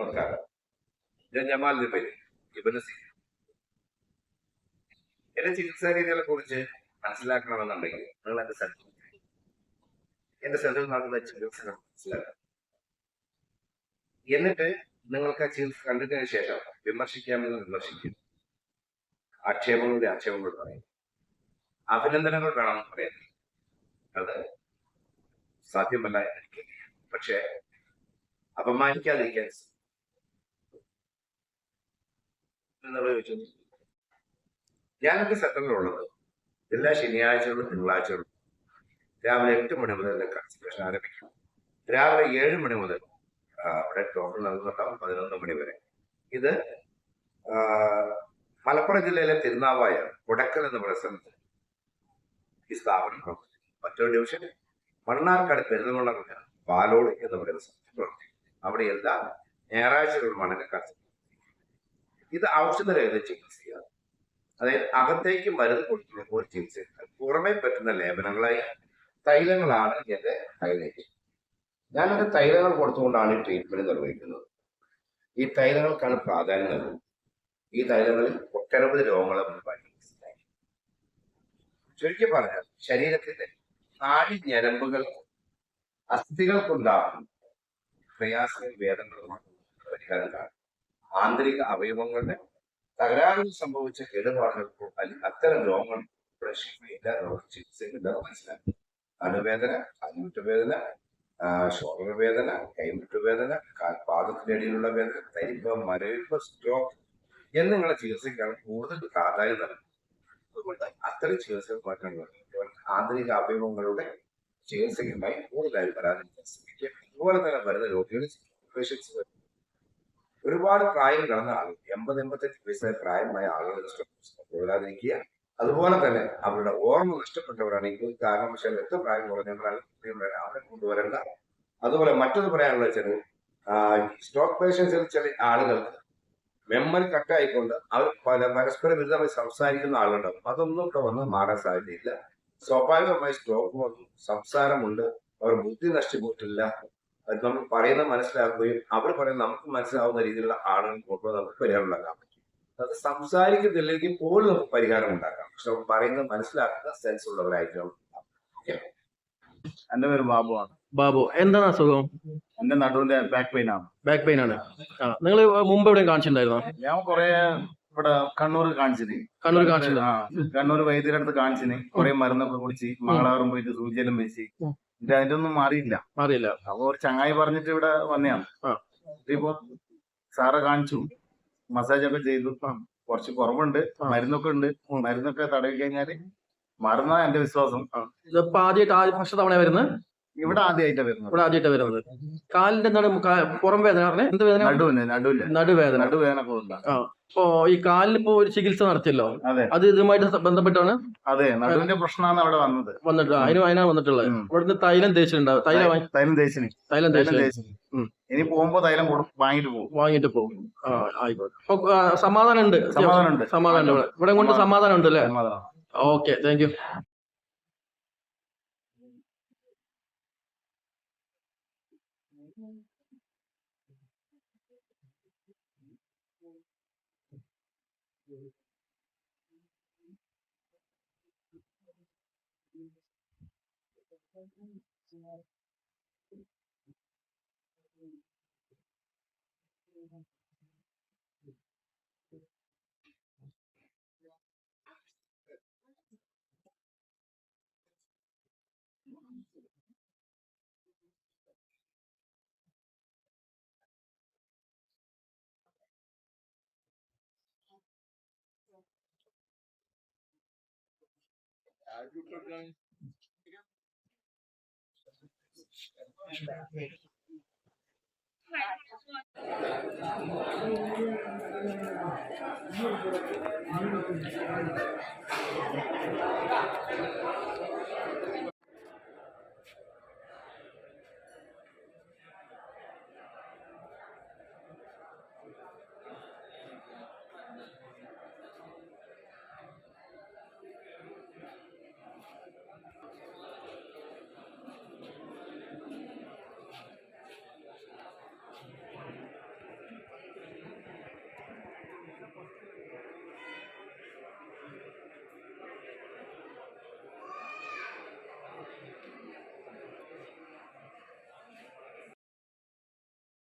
നമസ്കാരം. ഞാൻ ജമാൽ നിബൈൽ ഇബ്നു സീന. എന്റെ ചികിത്സാ രീതികളെ കുറിച്ച് മനസ്സിലാക്കണമെന്നുണ്ടെങ്കിൽ നിങ്ങൾ എന്റെ സെന്ററിൽ നടക്കുന്ന ചികിത്സകൾ മനസ്സിലാക്കണം. എന്നിട്ട് നിങ്ങൾക്ക് ആ ചികിത്സ കണ്ടതിന് ശേഷം വിമർശിക്കാമെന്ന് വിമർശിക്കും, ആക്ഷേപങ്ങളുടെ ആക്ഷേപങ്ങൾ പറയും, അഭിനന്ദനങ്ങൾ വേണമെന്ന് പറയാം. അത് സാധ്യമല്ല എനിക്ക്. പക്ഷേ അപമാനിക്കാതിരിക്കാൻ എന്നുള്ള ചോദിച്ചു. ഞാനെന്റെ സെന്ററിലുള്ളത് എല്ലാ ശനിയാഴ്ചകളും തിങ്കളാഴ്ചകളും രാവിലെ 8 മണി മുതൽ കൺസൾട്ടേഷൻ ആരംഭിക്കും. രാവിലെ 7 മണി മുതൽ അവിടെ ഡോക്ടർ നൽകുന്നുണ്ടാവും 11 മണി വരെ. ഇത് മലപ്പുറം ജില്ലയിലെ തിരുനാവായ കൊടക്കൽ എന്ന് പറയുന്ന സ്ഥലത്ത് ഈ സ്ഥാപനം പ്രവർത്തിക്കും. മറ്റൊരു ഡിവിഷൻ മണ്ണാർക്കാട് പെരുന്തൽമണ്ണ പാലോട് എന്ന് പറയുന്ന സ്ഥലത്ത് പ്രവർത്തിക്കും. അവിടെ എല്ലാ ഞായറാഴ്ചകളുമാണ് എന്റെ കൺസൾട്ടേഷൻ. ഇത് ഔഷധരഹിത ചികിത്സയാണ്. അതായത് അകത്തേക്ക് മരുന്ന് കൊടുക്കുന്ന ഒരു ചികിത്സ. പുറമേ പറ്റുന്ന ലേപനങ്ങളായി തൈലങ്ങളാണ് എന്റെ ഹൈലൈറ്റ്. ഞാനത് തൈലങ്ങൾ കൊടുത്തുകൊണ്ടാണ് ഈ ട്രീറ്റ്മെന്റ് നിർവഹിക്കുന്നത്. ഈ തൈലങ്ങൾക്കാണ് പ്രാധാന്യം നൽകുന്നത്. ഈ തൈലങ്ങളിൽ ഒട്ടനവധി രോഗങ്ങളെ പരിഹരിക്കുന്നതായി. ചുരുക്കി പറഞ്ഞാൽ ശരീരത്തിന്റെ നാഡി ഞരമ്പുകൾക്കും അസ്ഥികൾക്കുണ്ടാകുന്ന പ്രയാസങ്ങൾ വേദനകളുമാണ് പരിഹാരം കാണും. ആന്തരിക അവയവങ്ങളുടെ തകരാറുകൾ സംഭവിച്ച കേടുപാടുകൾക്കോ അല്ലെങ്കിൽ അത്തരം രോഗങ്ങൾ ചികിത്സയില്ലെന്ന് മനസ്സിലാക്കും. നടുവേദന, കാൽമുട്ടുവേദന, ഷോൾഡർ വേദന, കൈമുട്ടുവേദന, കാൽപാദത്തിന്റെ അടിയിലുള്ള വേദന, തരിപ്പ്, മരവിപ്പ്, സ്ട്രോക്ക് എന്നിങ്ങനെ ചികിത്സയ്ക്കാണ് കൂടുതൽ പ്രാധാന്യം നൽകുന്നത്. അതുകൊണ്ട് അത്തരം ചികിത്സകൾക്കാണ് ആന്തരിക അവയവങ്ങളുടെ ചികിത്സയ്ക്കുമായി കൂടുതലായി വരാതിരിക്കാൻ ശ്രമിക്കുക. അതുപോലെ തന്നെ വരുന്ന രോഗികൾ പേഷ്യൻസ് വരും. ഒരുപാട് പ്രായം കടന്ന ആളുകൾ, 80-85 വയസ്സായ പ്രായമായ ആളുകൾ വരാതിരിക്കുക. അതുപോലെ തന്നെ അവരുടെ ഓർമ്മ നഷ്ടപ്പെട്ടവരാണെങ്കിൽ കാരണവശാൽ എത്ര പ്രായം കുറഞ്ഞവരാണ് അവരെ കൊണ്ടുവരേണ്ട. അതുപോലെ മറ്റൊന്ന് പറയാനുള്ള വെച്ചാൽ സ്ട്രോക്ക് പേഷ്യൻസിൽ ചില ആളുകൾക്ക് മെമ്മറി കട്ടായിക്കൊണ്ട് അവർ പരസ്പര വിരുദ്ധമായി സംസാരിക്കുന്ന ആളുകളുണ്ടാവും. അതൊന്നും ഇവിടെ വന്ന് മാറാൻ സാധ്യതയില്ല. സ്വാഭാവികമായി സ്ട്രോക്ക് വന്നു, സംസാരമുണ്ട്, അവർ ബുദ്ധി നഷ്ടപ്പെട്ടില്ല. അത് നമ്മൾ പറയുന്നത് മനസ്സിലാക്കുകയും അവർ പറയുന്നത് നമുക്ക് മനസ്സിലാവുന്ന രീതിയിലുള്ള ആളുകൾ കൊണ്ടുവന്ന് നമുക്ക് പരിഹാരം ഉണ്ടാക്കാൻ പറ്റും. അത് സംസാരിക്കുന്നില്ലെങ്കിൽ പോലും നമുക്ക് പരിഹാരം ഉണ്ടാക്കാം. പക്ഷെ നമ്മൾ പറയുന്നത് മനസ്സിലാക്കുന്ന സെൻസ് ഉള്ളവരായിരിക്കണം. എന്റെ പേര് ബാബുവാണ്. ബാബു, എന്താണ് അസുഖം? എന്റെ നടുവിന്റെ ബാക്ക് പെയിൻ ആണ്. ബാക്ക് പെയിൻ ആണ്. നിങ്ങൾ മുമ്പ് എവിടെയും കാണിച്ചിട്ടുണ്ടായിരുന്നോ? ഞാൻ കൊറേ ഇവിടെ കണ്ണൂർ കാണിച്ചിന്. കണ്ണൂർ വൈദ്യരുടെ അടുത്ത് കാണിച്ചിന്. കുറെ മരുന്നൊക്കെ കുടിച്ച് മംഗളാപുരം പോയിട്ട് സൂചിയെല്ലാം വെച്ച് അതിന്റെ ഒന്നും മാറിയില്ല. അപ്പൊ ഒരു ചങ്ങായി പറഞ്ഞിട്ട് ഇവിടെ വന്നെയാണ്. ഇപ്പൊ സാറെ കാണിച്ചു, മസാജ് ഒക്കെ ചെയ്തു, കുറച്ച് കുറവുണ്ട്, മരുന്നൊക്കെ ഉണ്ട്. മരുന്നൊക്കെ തടവി കഴിഞ്ഞാല് മറന്നാ എന്റെ വിശ്വാസം. ഫസ്റ്റ് തവണ വരുന്നത് ഇവിടെ ആദ്യമായിട്ടാ വരുന്നത്. കാലിന്റെ എന്താണ് പുറം വേദന? എന്ത് വേദന? നടുവേദന. അപ്പോ ഈ കാലിനിപ്പോ ഒരു ചികിത്സ നടത്തിയല്ലോ, അത് ഇതുമായിട്ട് ബന്ധപ്പെട്ടാണ്? അതെ, നടുവിന്റെ പ്രശ്നമാണ് അവിടെ വന്നിട്ട് അതിനാണ് വന്നിട്ടുള്ളത്. ഇവിടുന്ന് തൈലം തേച്ചിട്ടുണ്ടാവും. തൈലം തേച്ചു. ഇനി പോകുമ്പോ തൈലം വാങ്ങിട്ട് പോകും. ആയിക്കോട്ടെ. അപ്പൊ സമാധാനം ഉണ്ട്. ഇവിടെ കൊണ്ട് സമാധാനം ഉണ്ട് അല്ലേ? Okay, thank you.